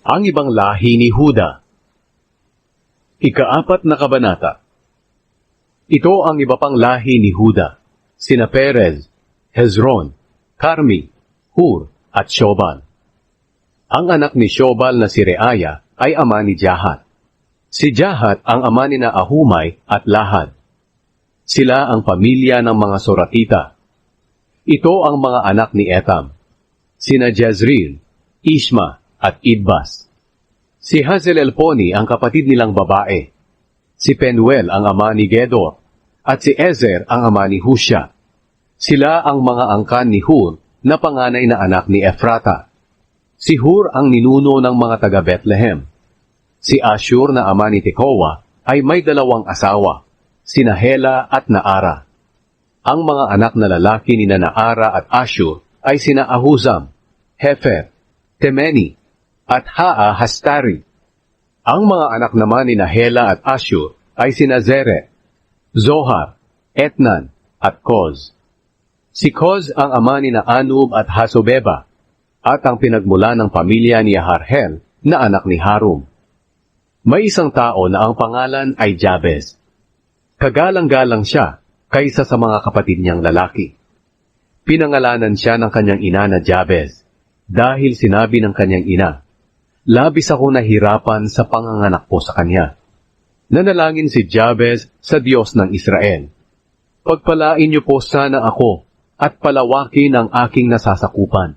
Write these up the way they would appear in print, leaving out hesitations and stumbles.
Ang ibang lahi ni Huda. Ika-4 na kabanata. Ito ang iba pang lahi ni Huda, sina Perez, Hezron, Carmi, Hur, at Shobal. Ang anak ni Shobal na si Reaya ay ama ni Jahat. Si Jahat ang ama ni Ahumay at Lahad. Sila ang pamilya ng mga Soratita. Ito ang mga anak ni Etam, sina Jezreel, Ishma, at Idbas. Si Hazelelponi ang kapatid nilang babae. Si Penuel ang ama ni Gedor, at si Ezer ang ama ni Husha. Sila ang mga angkan ni Hur na panganay na anak ni Ephrata. Si Hur ang ninuno ng mga taga Bethlehem. Si Ashur na ama ni Tekoa ay may 2 asawa, sina Hela at Naara. Ang mga anak na lalaki ni Naara at Ashur ay sina Ahuzam, Hefer, Temeni, at Hastari. Ang mga anak naman ni Hela at Ashur ay sina Zeret, Zohar, Etnan, at Koz. Si Koz ang ama ni Anub at Hasobeba, at ang pinagmula ng pamilya ni Harhel na anak ni Harum. May isang tao na ang pangalan ay Jabez. Kagalang-galang siya kaysa sa mga kapatid niyang lalaki. Pinangalanan siya ng kanyang ina na Jabez, dahil sinabi ng kanyang ina, "Labis ako nahirapan sa panganganak ko sa kanya." Nanalangin si Jabez sa Diyos ng Israel, "Pagpalain niyo po sana ako at palawakin ang aking nasasakupan.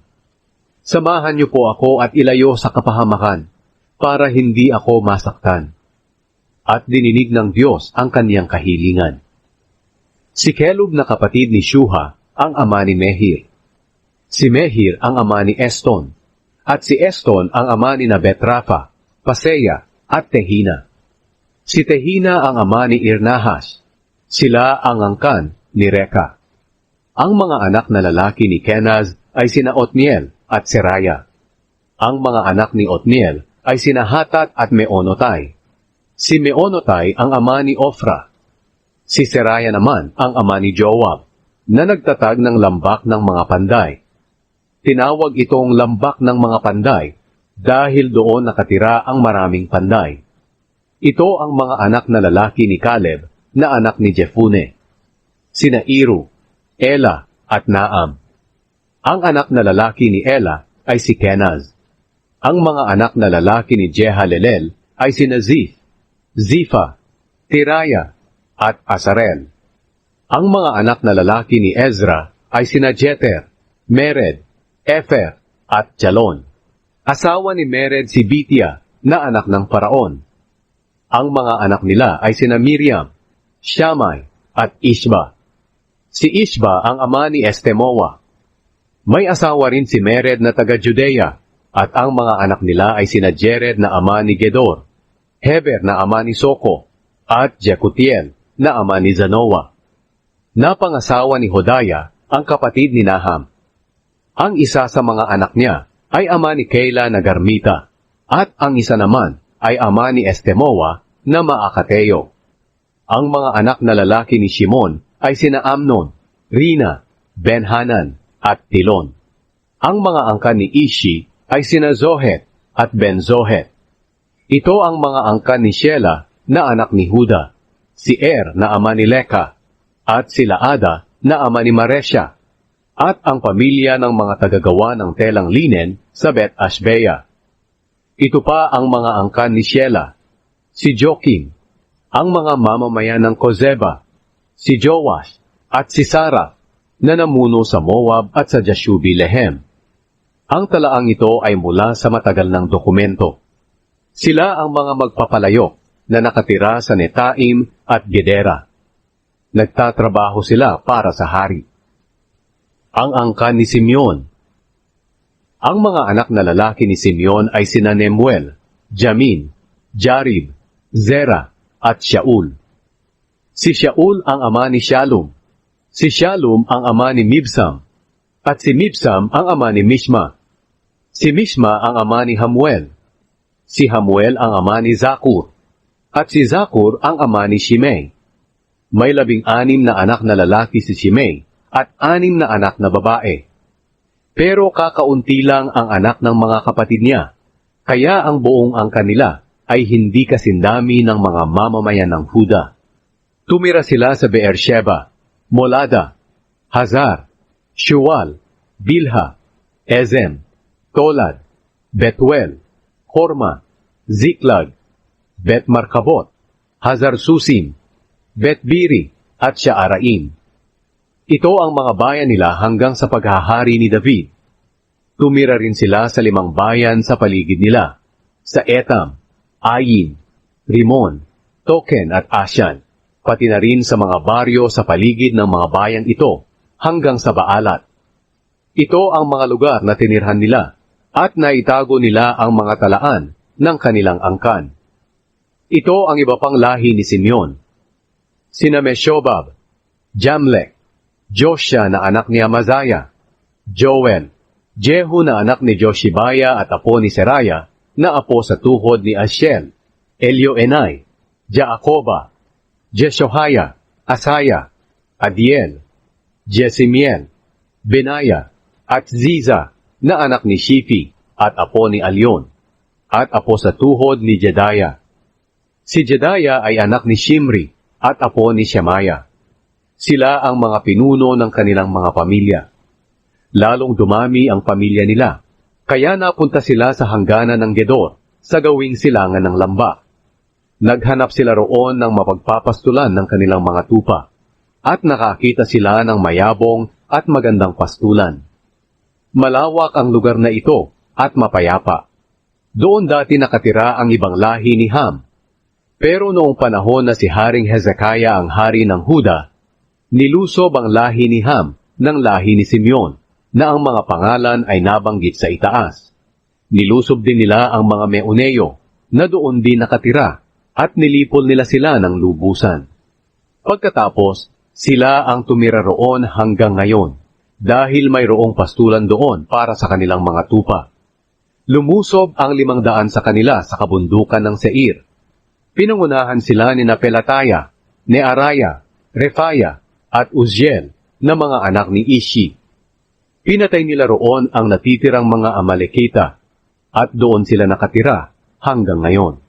Samahan niyo po ako at ilayo sa kapahamakan para hindi ako masaktan." At dininig ng Diyos ang kaniyang kahilingan. Si Kelub na kapatid ni Shuha ang ama ni Mehir. Si Mehir ang ama ni Eston, at si Eston ang ama ni Betrafa, Paseya, at Tehina. Si Tehina ang ama ni Irnahas. Sila ang angkan ni Reka. Ang mga anak na lalaki ni Kenaz ay sina Otniel at Seraya. Ang mga anak ni Otniel ay sina Hatat at Meonotai. Si Meonotai ang ama ni Ofra. Si Seraya naman ang ama ni Joab, na nagtatag ng lambak ng mga panday. Tinawag itong lambak ng mga panday dahil doon nakatira ang maraming panday. Ito ang mga anak na lalaki ni Caleb na anak ni Jefune, sina Iru, Ela, at Naam. Ang anak na lalaki ni Ela ay si Kenaz. Ang mga anak na lalaki ni Jehalelel ay sina Ziph, Zifa, Tiraya, at Asarel. Ang mga anak na lalaki ni Ezra ay sina Jeter, Mered, Efer, at Jalon. Asawa ni Mered si Bitia na anak ng Paraon. Ang mga anak nila ay sina Miriam, Shammai, at Ishba. Si Ishba ang ama ni Estemoa. May asawa rin si Mered na taga Judea, at ang mga anak nila ay sina Jered na ama ni Gedor, Heber na ama ni Soko, at Jekutiel na ama ni Zanoa. Napangasawa ni Hodaya ang kapatid ni Naham. Ang isa sa mga anak niya ay ama ni Keila na Garmita, at ang isa naman ay ama ni Estemoa na Maakateo. Ang mga anak na lalaki ni Shimon ay sina Amnon, Rina, Benhanan, at Tilon. Ang mga angkan ni Ishi ay sina Zohet at Ben-Zohet. Ito ang mga angkan ni Shela na anak ni Huda, si Er na ama ni Leka, at si Laada na ama ni Maresya, at ang pamilya ng mga tagagawa ng telang linen sa Bet-Ashbea. Ito pa ang mga angkan ni Shela, si Jokim, ang mga mamamayan ng Kozeba, si Joash, at si Sara, na namuno sa Moab at sa Jashubi-Lehem. Ang talaang ito ay mula sa matagal ng dokumento. Sila ang mga magpapalayok na nakatira sa Netaim at Gedera. Nagtatrabaho sila para sa hari. Ang angkan ni Simeon. Ang mga anak na lalaki ni Simeon ay sina Nemuel, Jamin, Jarib, Zera, at Shaul. Si Shaul ang ama ni Shalom. Si Shalom ang ama ni Mibsam. At si Mibsam ang ama ni Mishma. Si Mishma ang ama ni Hamuel. Si Hamuel ang ama ni Zakur. At si Zakur ang ama ni Shimei. May 16 na anak na lalaki si Shimei at 6 na anak na babae. Pero kakaunti lang ang anak ng mga kapatid niya, Kaya ang buong angkan nila ay hindi kasindami ng mga mamamayan ng Huda. Tumira sila sa Beersheba, Molada, Hazar, Shual, Bilha, Ezem, Tolad, Betuel, Horma, Ziklag, Bet-Markabot, Hazar Susim, Bet-Biri, at Shaaraim. Ito ang mga bayan nila hanggang sa paghahari ni David. Tumira rin sila sa 5 bayan sa paligid nila, sa Etam, Ayin, Rimon, Token at Asyan, pati na rin sa mga baryo sa paligid ng mga bayang ito hanggang sa Baalat. Ito ang mga lugar na tinirhan nila at naitago nila ang mga talaan ng kanilang angkan. Ito ang iba pang lahi ni Simeon. Sina Meshobab, Jamlek, Joshua na anak ni Amazaya, Joel, Jehu na anak ni Joshibaya at apo ni Seraya na apo sa tuhod ni Ashiel, Elioenai, Jaakoba, Jeshohaya, Asaya, Adiel, Jesimiel, Benaya, at Ziza na anak ni Shifi at apo ni Alion, at apo sa tuhod ni Jedaya. Si Jedaya ay anak ni Shimri at apo ni Shemaya. Sila ang mga pinuno ng kanilang mga pamilya. Lalong dumami ang pamilya nila, kaya napunta sila sa hangganan ng Gedor sa gawing silangan ng lamba. Naghanap sila roon ng mapagpapastulan ng kanilang mga tupa, at nakakita sila ng mayabong at magandang pastulan. Malawak ang lugar na ito at mapayapa. Doon dati nakatira ang ibang lahi ni Ham. Pero noong panahon na si Haring Hezekiah ang hari ng Huda, nilusob ang lahi ni Ham ng lahi ni Simeon, na ang mga pangalan ay nabanggit sa itaas. Nilusob din nila ang mga Meuneo, na doon din nakatira, at nilipol nila sila ng lubusan. Pagkatapos, sila ang tumira roon hanggang ngayon, dahil mayroong pastulan doon para sa kanilang mga tupa. Lumusob ang 500 sa kanila sa kabundukan ng Seir. Pinangunahan sila ni Pelataya, Nearaya, Refaya, at Uzziel na mga anak ni Ishi. Pinatay nila roon ang natitirang mga Amalekita, at doon sila nakatira hanggang ngayon.